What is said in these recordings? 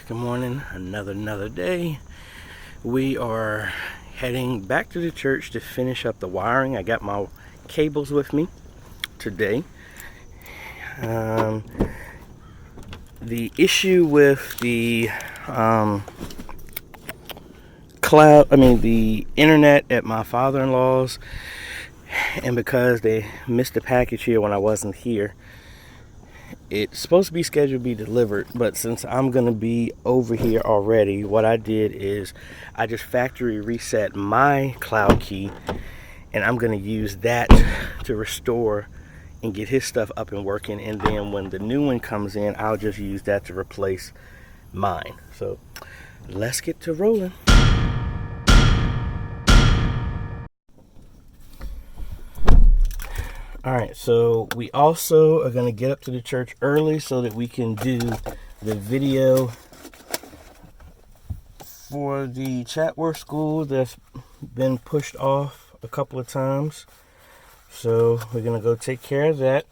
Good morning. Another day. We are heading back to the church to finish up the wiring. I got my cables with me today. The issue with the the internet at my father-in-law's, and because they missed the package here when I wasn't here, it's supposed to be scheduled to be delivered, but since I'm going to be over here already, what I did is I just factory reset my Cloudkey, and I'm going to use that to restore and get his stuff up and working, and then when the new one comes in, I'll just use that to replace mine. So let's get to rolling. Alright, so we also are going to get up to the church early so that we can do the video for the Chatsworth school that's been pushed off a couple of times. So we're going to go take care of that.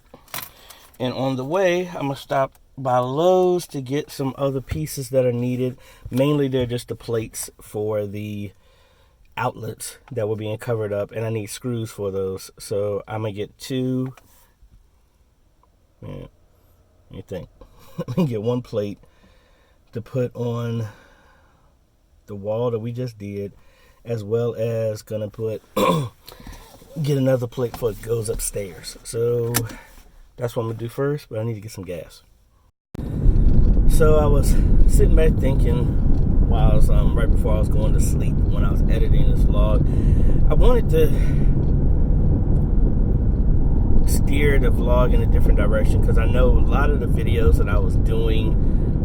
And on the way, I'm going to stop by Lowe's to get some other pieces that are needed. Mainly they're just the plates for the outlets that were being covered up, and I need screws for those. So I'm gonna get two. Let me think. I'm gonna get one plate to put on the wall that we just did, as well as gonna put get another plate before it goes upstairs. So that's what I'm gonna do first, but I need to get some gas. So I was sitting back thinking while I was right before I was going to sleep when I was editing this vlog. I wanted to steer the vlog in a different direction, because I know a lot of the videos that I was doing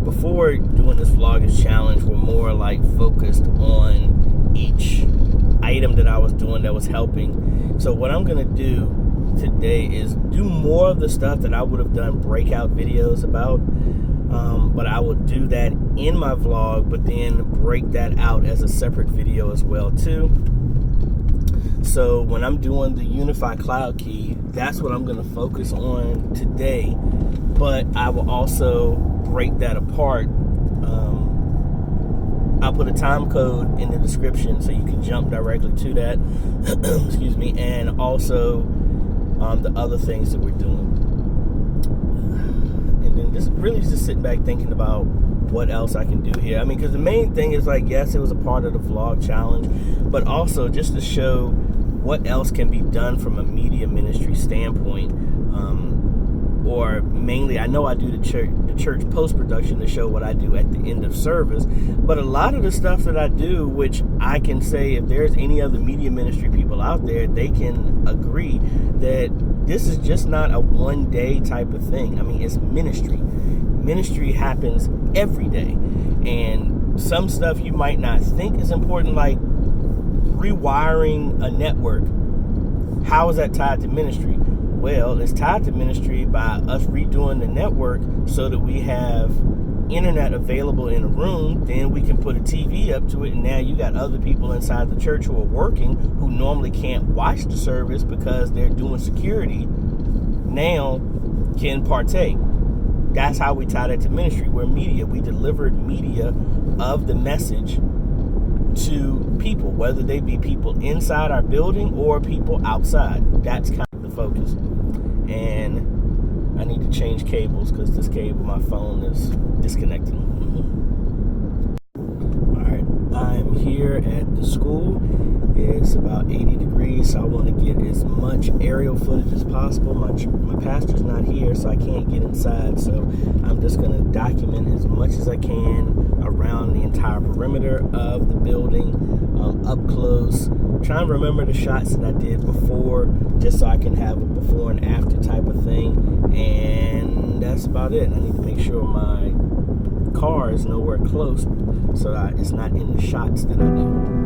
before doing this Vlogust challenge were more like focused on each item that I was doing that was helping. So what I'm gonna do today is do more of the stuff that I would have done breakout videos about. But I will do that in my vlog, but then break that out as a separate video as well too. So when I'm doing the Unifi Cloudkey, that's what I'm going to focus on today. But I will also break that apart. I'll put a time code in the description so you can jump directly to that. Excuse me. And also the other things that we're doing. And then just sitting back thinking about what else I can do here. I mean, because the main thing is, like, yes, it was a part of the vlog challenge, but also just to show what else can be done from a media ministry standpoint. Or mainly, I know I do the church post-production to show what I do at the end of service, but a lot of the stuff that I do, which I can say if there's any other media ministry people out there, they can agree that this is just not a one-day type of thing. I mean, it's ministry. Ministry happens every day. And some stuff you might not think is important, like rewiring a network. How is that tied to ministry? Well, it's tied to ministry by us redoing the network so that we have internet available in a room. Then we can put a TV up to it, and now you got other people inside the church who are working, who normally can't watch the service because they're doing security, now can partake. That's how we tie that to ministry. We're media. We delivered media of the message to people, whether they be people inside our building or people outside. That's kind of the focus. And I need to change cables because this cable, my phone, is disconnecting. Alright, I'm here at the school. It's about 80 degrees, so I want to get as much aerial footage as possible. My pastor's not here, so I can't get inside, so I'm just going to document as much as I can around the entire perimeter of the building, up close. Trying to remember the shots that I did before, just so I can have a before and after type of thing, and that's about it. I need to make sure my car is nowhere close so that it's not in the shots that I do.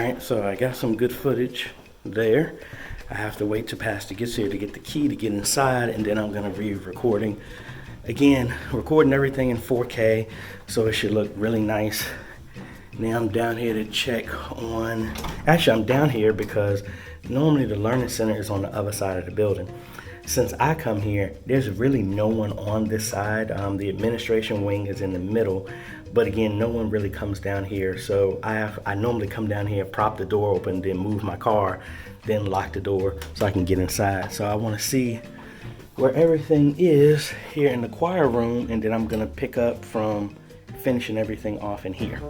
Alright, so I got some good footage there. I have to wait till Pastor gets here to get the key to get inside, and then I'm going to be recording. Again, recording everything in 4K, so it should look really nice. Now I'm down here to check on, actually I'm down here because normally the Learning Center is on the other side of the building. Since I come here, there's really no one on this side. The administration wing is in the middle, but again, no one really comes down here. So I normally come down here, prop the door open, then move my car, then lock the door so I can get inside. So I want to see where everything is here in the choir room, and then I'm gonna pick up from finishing everything off in here.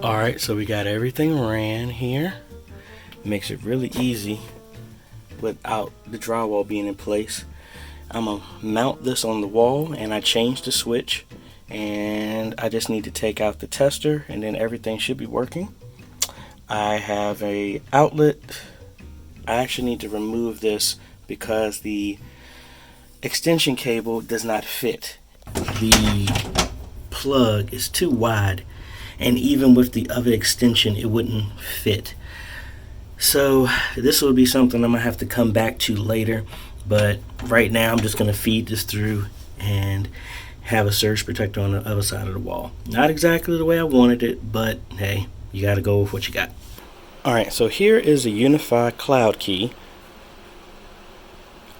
Alright, so we got everything ran here. Makes it really easy without the drywall being in place. I'm gonna mount this on the wall, and I changed the switch, and I just need to take out the tester, and then everything should be working. I have a outlet. I actually need to remove this because the extension cable does not fit. The plug is too wide, and even with the other extension it wouldn't fit. So this will be something I'm gonna have to come back to later, but right now I'm just gonna feed this through and have a surge protector on the other side of the wall. Not exactly the way I wanted it, but hey, you gotta go with what you got. Alright, so here is a Unifi Cloudkey,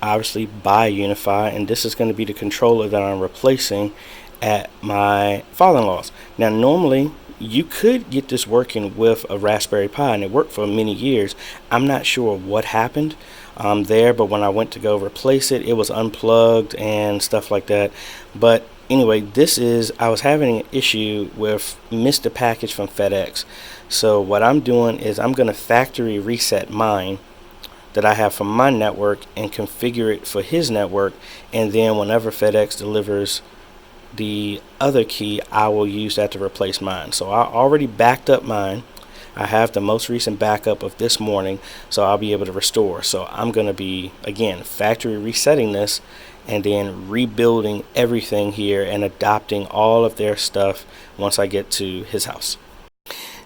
obviously by Unifi, and this is going to be the controller that I'm replacing at my father-in-law's. Now normally you could get this working with a Raspberry Pi, and it worked for many years. I'm not sure what happened there, but when I went to go replace it, it was unplugged and stuff like that. But anyway, I was having an issue with missed a package from FedEx. So what I'm doing is I'm going to factory reset mine that I have from my network and configure it for his network, and then whenever FedEx delivers the other key, I will use that to replace mine. So I already backed up mine. I have the most recent backup of this morning, so I'll be able to restore. So I'm going to be, again, factory resetting this and then rebuilding everything here and adopting all of their stuff once I get to his house.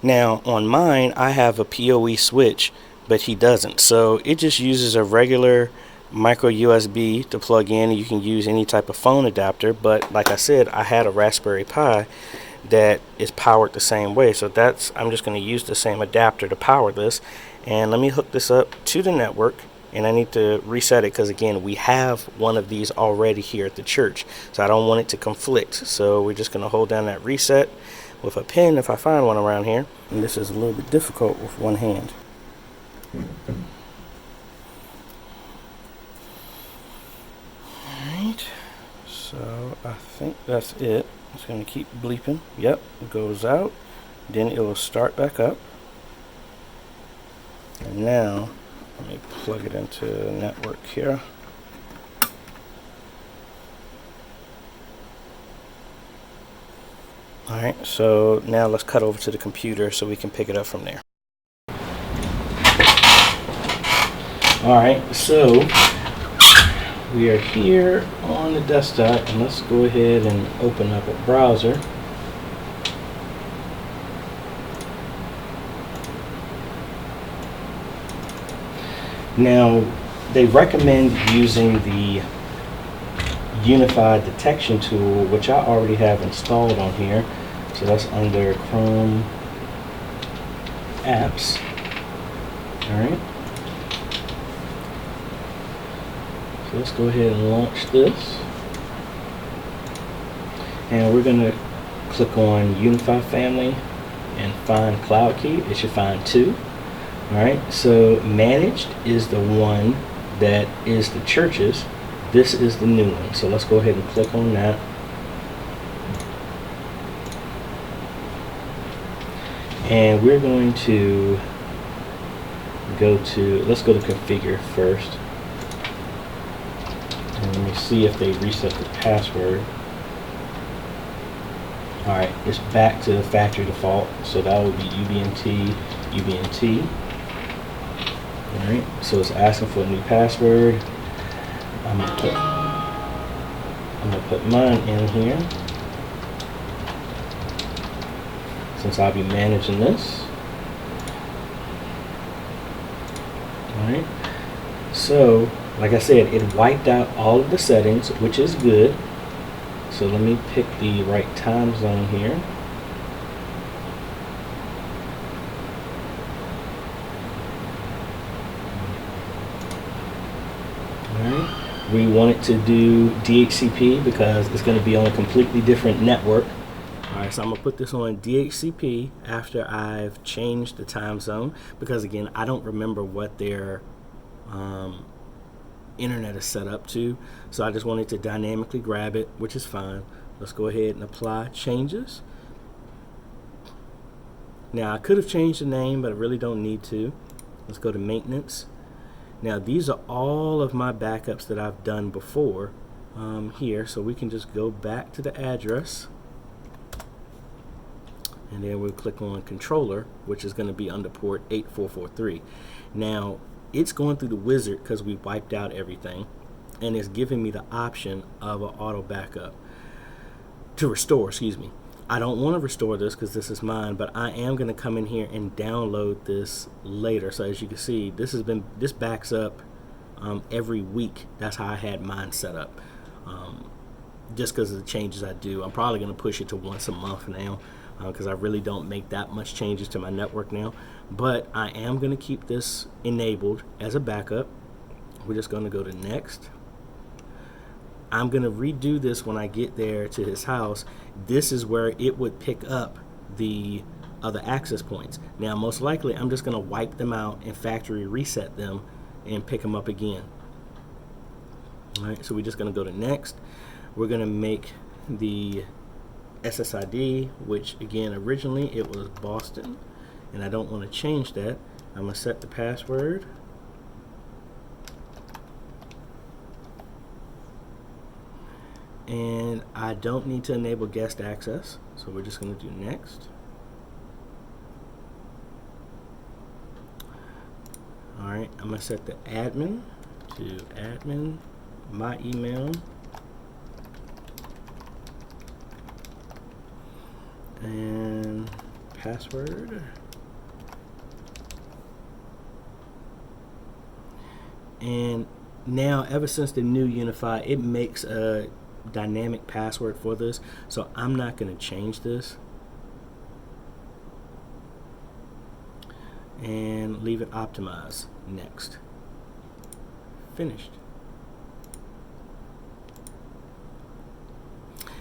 Now on mine, I have a PoE switch, but he doesn't. So it just uses a regular micro USB to plug in, and you can use any type of phone adapter. But like I said, I had a Raspberry Pi that is powered the same way, so I'm just going to use the same adapter to power this. And let me hook this up to the network, and I need to reset it because again, we have one of these already here at the church, so I don't want it to conflict. So we're just going to hold down that reset with a pin if I find one around here, and this is a little bit difficult with one hand. Alright, so I think that's it. It's going to keep bleeping. Yep, it goes out, then it will start back up. And now let me plug it into the network here. Alright, so now let's cut over to the computer so we can pick it up from there. Alright, so we are here on the desktop, and let's go ahead and open up a browser. Now, they recommend using the Unifi detection tool, which I already have installed on here. So that's under Chrome apps. All right. So let's go ahead and launch this. And we're going to click on Unifi Family and find Cloudkey. It should find 2. All right. So managed is the one that is the churches. This is the new one. So let's go ahead and click on that. And we're going to let's go to configure first. And let me see if they reset the password. All right, it's back to the factory default. So that would be UBNT. All right, so it's asking for a new password. I'm gonna put mine in here, since I'll be managing this. Alright, so like I said, it wiped out all of the settings, which is good. So let me pick the right time zone here. Alright, we want it to do DHCP because it's going to be on a completely different network. Alright, so I'm going to put this on DHCP after I've changed the time zone, because again, I don't remember what their internet is set up to. So I just wanted to dynamically grab it, which is fine. Let's go ahead and apply changes. Now I could have changed the name, but I really don't need to. Let's go to maintenance. Now these are all of my backups that I've done before here, so we can just go back to the address. And then we'll click on controller, which is going to be under port 8443. Now, it's going through the wizard because we wiped out everything, and it's giving me the option of an auto backup to restore, excuse me. I don't want to restore this because this is mine, but I am going to come in here and download this later. So as you can see, this backs up every week. That's how I had mine set up. Just because of the changes I do. I'm probably going to push it to once a month now, because I really don't make that much changes to my network now. But I am going to keep this enabled as a backup. We're just going to go to next. I'm going to redo this when I get there to his house. This is where it would pick up the other access points. Now most likely I'm just going to wipe them out and factory reset them and pick them up again. Alright, so we're just going to go to next. We're going to make the SSID, which again originally it was Boston, and I don't want to change that. I'm going to set the password. And I don't need to enable guest access, so we're just going to do next. Alright, I'm going to set the admin to admin, my email, and password. And now, ever since the new Unifi, it makes a dynamic password for this, so I'm not going to change this, and leave it optimized. Next. Finished.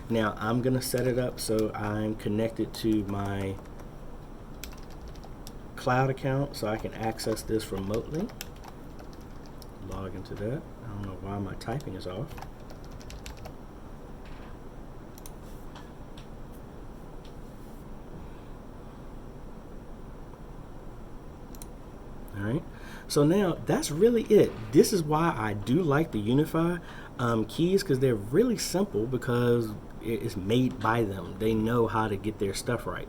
Now I'm going to set it up so I'm connected to my cloud account so I can access this remotely. Log into that. I don't know why my typing is off. Alright, so now that's really it. This is why I do like the Unifi keys, because they're really simple, because it's made by them. They know how to get their stuff right.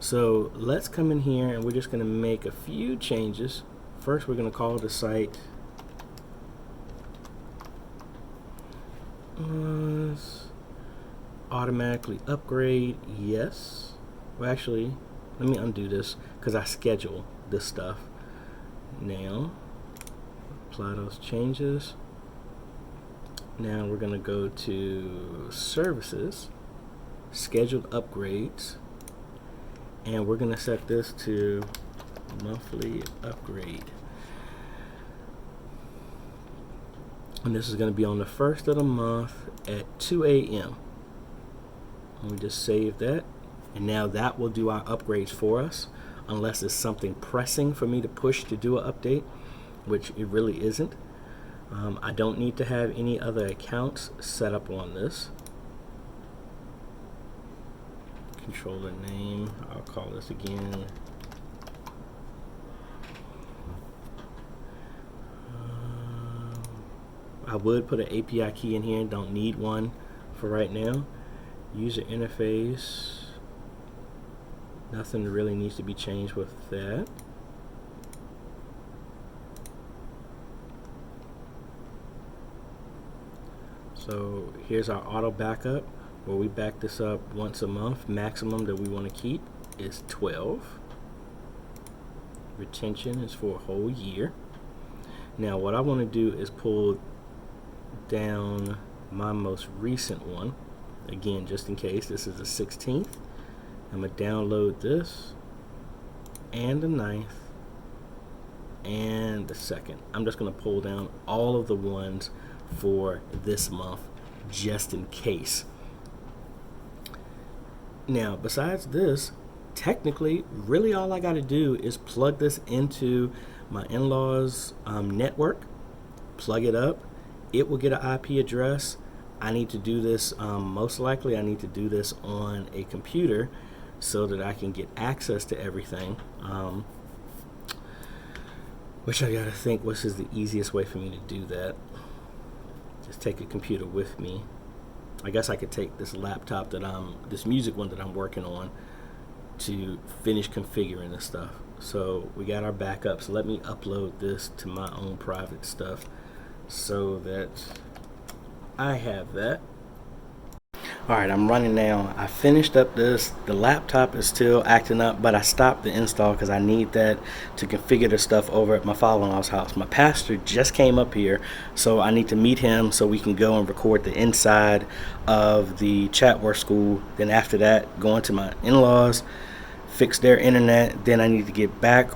So let's come in here and we're just going to make a few changes. First, we're going to call the site automatically upgrade. Yes. Well, actually, let me undo this because I schedule this stuff. Now, apply those changes. Now we're going to go to services, scheduled upgrades, and we're going to set this to monthly upgrade. And this is going to be on the 1st of the month at 2 a.m. We just save that, and now that will do our upgrades for us, unless it's something pressing for me to push to do an update, which it really isn't. I don't need to have any other accounts set up on this. Controller name, I'll call this again. I would put an API key in here, don't need one for right now. User interface, nothing really needs to be changed with that. So here's our auto backup, where we back this up once a month. Maximum that we want to keep is 12. Retention is for a whole year. Now what I want to do is pull down my most recent one. Again, just in case, this is the 16th. I'm going to download this, and the 9th, and the 2nd. I'm just going to pull down all of the ones for this month, just in case. Now, besides this, technically, really all I got to do is plug this into my in-laws' network, plug it up. It will get an IP address. I need to do this, most likely I need to do this on a computer so that I can get access to everything, which I gotta think which is the easiest way for me to do that. Just take a computer with me. I guess I could take this laptop that this music one that I'm working on to finish configuring this stuff. So we got our backups. Let me upload this to my own private stuff so that I have that. Alright, I'm running now. I finished up this. The laptop is still acting up, but I stopped the install because I need that to configure the stuff over at my father-in-law's house. My pastor just came up here, so I need to meet him so we can go and record the inside of the Chatsworth school. Then after that, go into my in-laws, fix their internet. Then I need to get back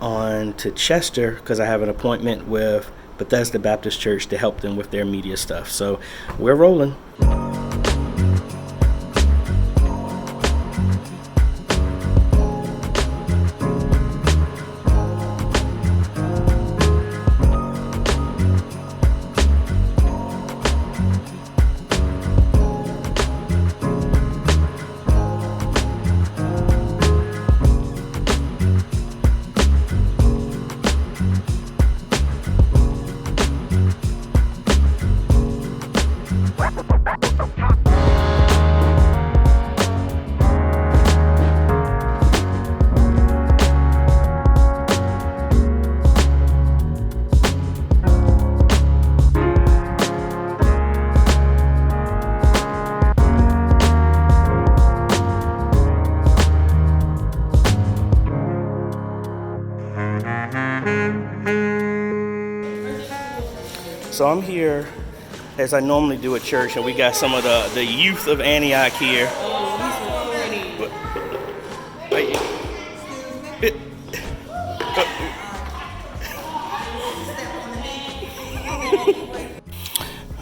on to Chester because I have an appointment with Bethesda Baptist Church to help them with their media stuff. So we're rolling. So I'm here as I normally do at church, and we got some of the youth of Antioch here.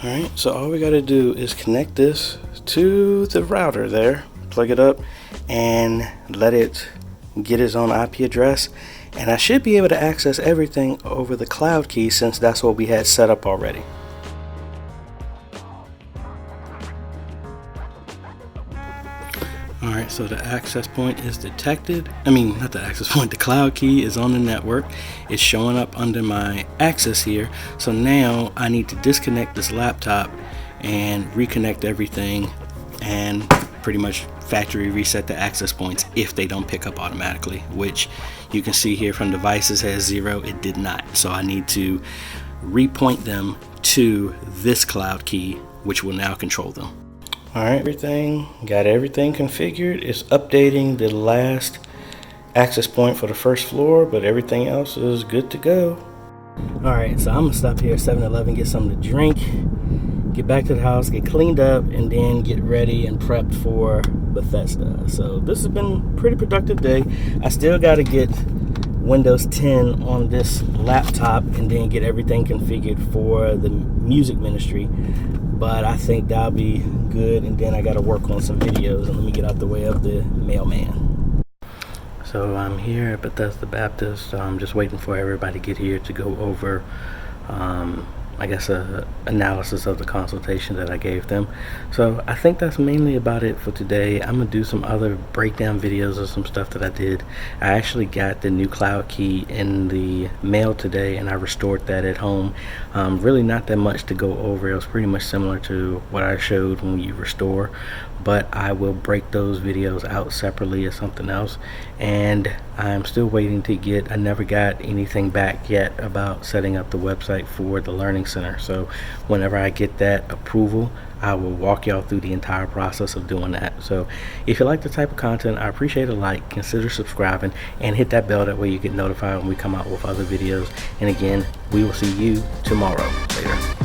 Alright, so all we got to do is connect this to the router there, plug it up, and let it get its own IP address. And I should be able to access everything over the Cloudkey since that's what we had set up already. Alright, so the access point is detected. Not the access point, the Cloudkey is on the network. It's showing up under my access here. So now I need to disconnect this laptop and reconnect everything and pretty much factory reset the access points if they don't pick up automatically, which you can see here from devices has 0. It did not. So I need to repoint them to this Cloudkey, which will now control them. Alright, got everything configured. It's updating the last access point for the first floor, but everything else is good to go. All right, so I'm gonna stop here at 7-Eleven, get something to drink, get back to the house, get cleaned up, and then get ready and prepped for Bethesda. So this has been a pretty productive day. I still got to get Windows 10 on this laptop and then get everything configured for the music ministry, but I think that'll be good. And then I got to work on some videos, and let me get out the way of the mailman. So I'm here at Bethesda Baptist, so I'm just waiting for everybody to get here to go over I guess a analysis of the consultation that I gave them. So I think that's mainly about it for today. I'm gonna do some other breakdown videos of some stuff that I did. I actually got the new Cloudkey in the mail today, and I restored that at home. Really not that much to go over. It was pretty much similar to what I showed when you restore, but I will break those videos out separately as something else. And I'm still waiting to get, I never got anything back yet about setting up the website for the Learning Center. So whenever I get that approval, I will walk y'all through the entire process of doing that. So if you like the type of content, I appreciate a like, consider subscribing, and hit that bell. That way you get notified when we come out with other videos. And again, we will see you tomorrow. Later.